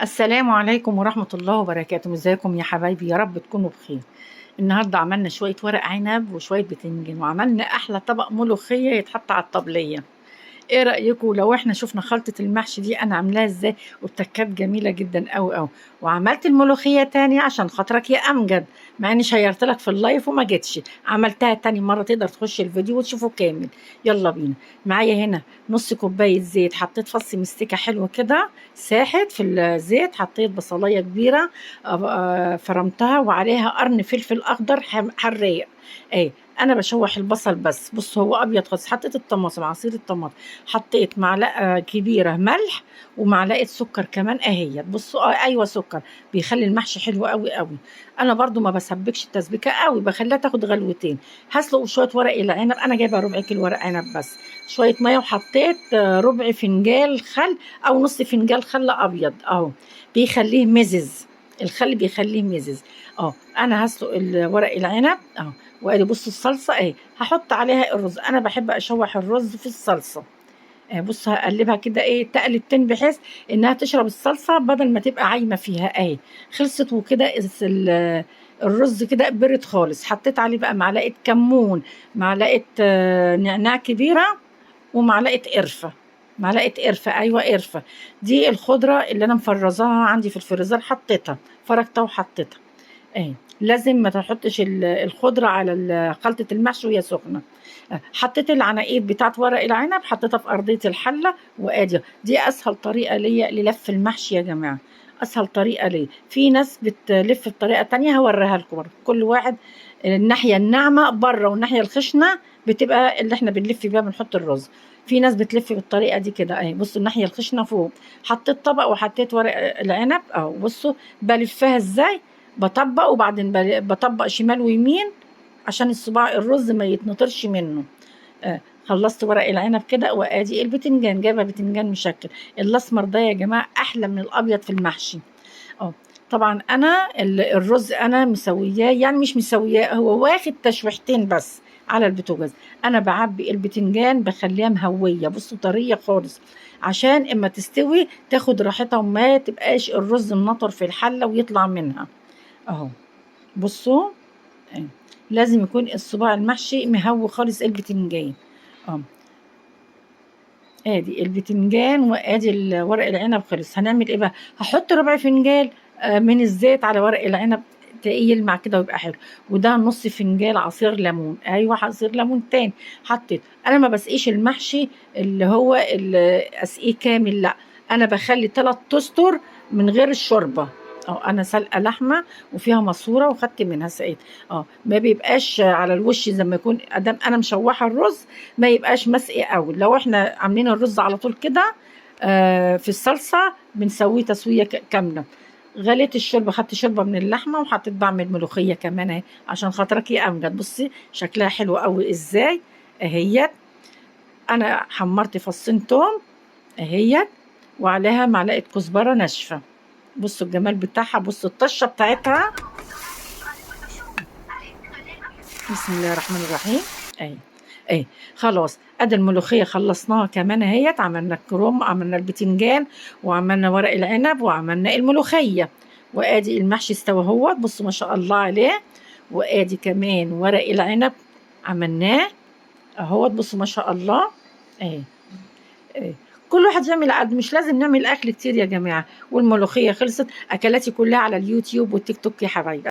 السلام عليكم ورحمة الله وبركاته. ازيكم يا حبايبي؟ يا رب تكونوا بخير. النهارده عملنا شوية ورق عنب وشوية بتنجان، وعملنا أحلى طبق ملوخية يتحط على الطبلية. ايه رأيكم لو احنا شفنا خلطة المحشي دي انا عاملاها ازاي؟ وبتكات جميلة جدا قوي قوي. وعملت الملوخية تاني عشان خاطرك يا امجد، مع اني شيرت لك في اللايف وما جتش. عملتها تاني مرة، تقدر تخش الفيديو وتشوفه كامل. يلا بينا. معايا هنا نص كوباية زيت، حطيت فص مستكة حلو كده ساحت في الزيت، حطيت بصلاية كبيرة فرمتها، وعليها قرن فلفل اخضر حراق. ايه، انا بشوح البصل بس، بص هو ابيض خالص. حطيت الطماطم، عصير الطماطم، حطيت معلقه كبيره ملح ومعلقه سكر كمان اهي. بصوا ايوه سكر بيخلي المحشي حلو قوي قوي. انا برضو ما بسبكش التسبيكه قوي، بخليها تاخد غلوتين. هسلق شويه ورق العنب، انا جايبه ربع كيلو ورق عنب بس. شويه ميه، وحطيت ربع فنجان خل او نص فنجان خل ابيض اهو، بيخليه مزز. الخل بيخليه مزز. انا هسلق ورق العنب اهو. وادي بص الصلصه اهي، هحط عليها الرز. انا بحب اشوح الرز في الصلصه. بص هقلبها كده ايه تقلبتين، بحيث انها تشرب الصلصه بدل ما تبقى عايمه فيها اهي. خلصت وكده الرز كده برد خالص. حطيت عليه بقى معلقه كمون، معلقه نعناع كبيره، ومعلقه قرفه. معلقه قرفه، ايوه قرفه. دي الخضره اللي انا مفرزاها عندي في الفريزر، حطيتها فركتها وحطيتها. لازم ما تحطش الخضره على خلطه المحشي وهي سخنه. حطيت العناقيد بتاعت ورق العنب، حطيتها في ارضيه الحله. وادي دي اسهل طريقه ليا للف المحشي يا جماعه. اسهل طريقه ليا. في ناس بتلف بطريقه تانية، هوريها لكم برضه. كل واحد الناحيه الناعمه بره، والناحيه الخشنه بتبقى اللي احنا بنلف بيها بنحط الرز. في ناس بتلف بالطريقه دي كده اهي. بصوا الناحيه الخشنه فوق. حطيت طبق وحطيت ورق العنب اهو. بصوا بلفها ازاي، بطبق وبعدين بطبق شمال ويمين عشان الصباع الرز ما يتنطرش منه. خلصت ورق العنب كده. وادي البتنجان، جايبه بتنجان مشكل. الاسمر ده يا جماعه احلى من الابيض في المحشي. اه طبعا انا الرز انا مسوياه، يعني مش مسوياه، هو واخد تشويحتين بس على البوتاجاز. انا بعبي البتنجان بخليها مهويه، بصوا طريه خالص، عشان اما تستوي تاخد راحتها وما تبقاش الرز منطر في الحله ويطلع منها اهو. بصوا آه. لازم يكون الصباع المحشي مهوي خالص البتنجان. اه ادي البتنجان وادي ورق العنب خلص. هنعمل ايه بقى؟ هحط ربع فنجان من الزيت على ورق العنب، تلاقيه يلمع كده ويبقى حلو. وده نص فنجان عصير ليمون، ايوه عصير ليمون تاني حطيت. انا ما بسقيش المحشي اللي هو اسقيه كامل، لا، انا بخلي 3 اسطر من غير الشوربه. انا سلقه لحمه وفيها ماسوره وخدت منها سقيت. ما بيبقاش على الوش زي ما يكون ادام انا مشوحه الرز، ما يبقاش مسقي قوي. لو احنا عاملين الرز على طول كده في الصلصه بنسويه تسويه كامله. غليت الشوربه، خدت شوربه من اللحمه، وحطيت بعمل ملوخيه كمان اهي عشان خاطرك يا امجد. بصي شكلها حلو قوي ازاي اهيت. انا حمرت فصين توم اهيت، وعليها معلقه كزبره ناشفه. بصوا الجمال بتاعها، بصوا الطشه بتاعتها. بسم الله الرحمن الرحيم. اهي اهي خلاص. ادي الملوخيه خلصناها كمان اهيت. عملنا الكروم، عملنا البتنجان، وعملنا ورق العنب، وعملنا الملوخيه. وادي المحشي استوى اهوت، بصوا ما شاء الله عليه. وادي كمان ورق العنب عملناه اهوت، بصوا ما شاء الله. اهي اهي. كل واحد يعمل قد، مش لازم نعمل اكل كتير يا جماعه. والملوخيه خلصت. اكلاتي كلها على اليوتيوب والتيك توك يا حبايبي.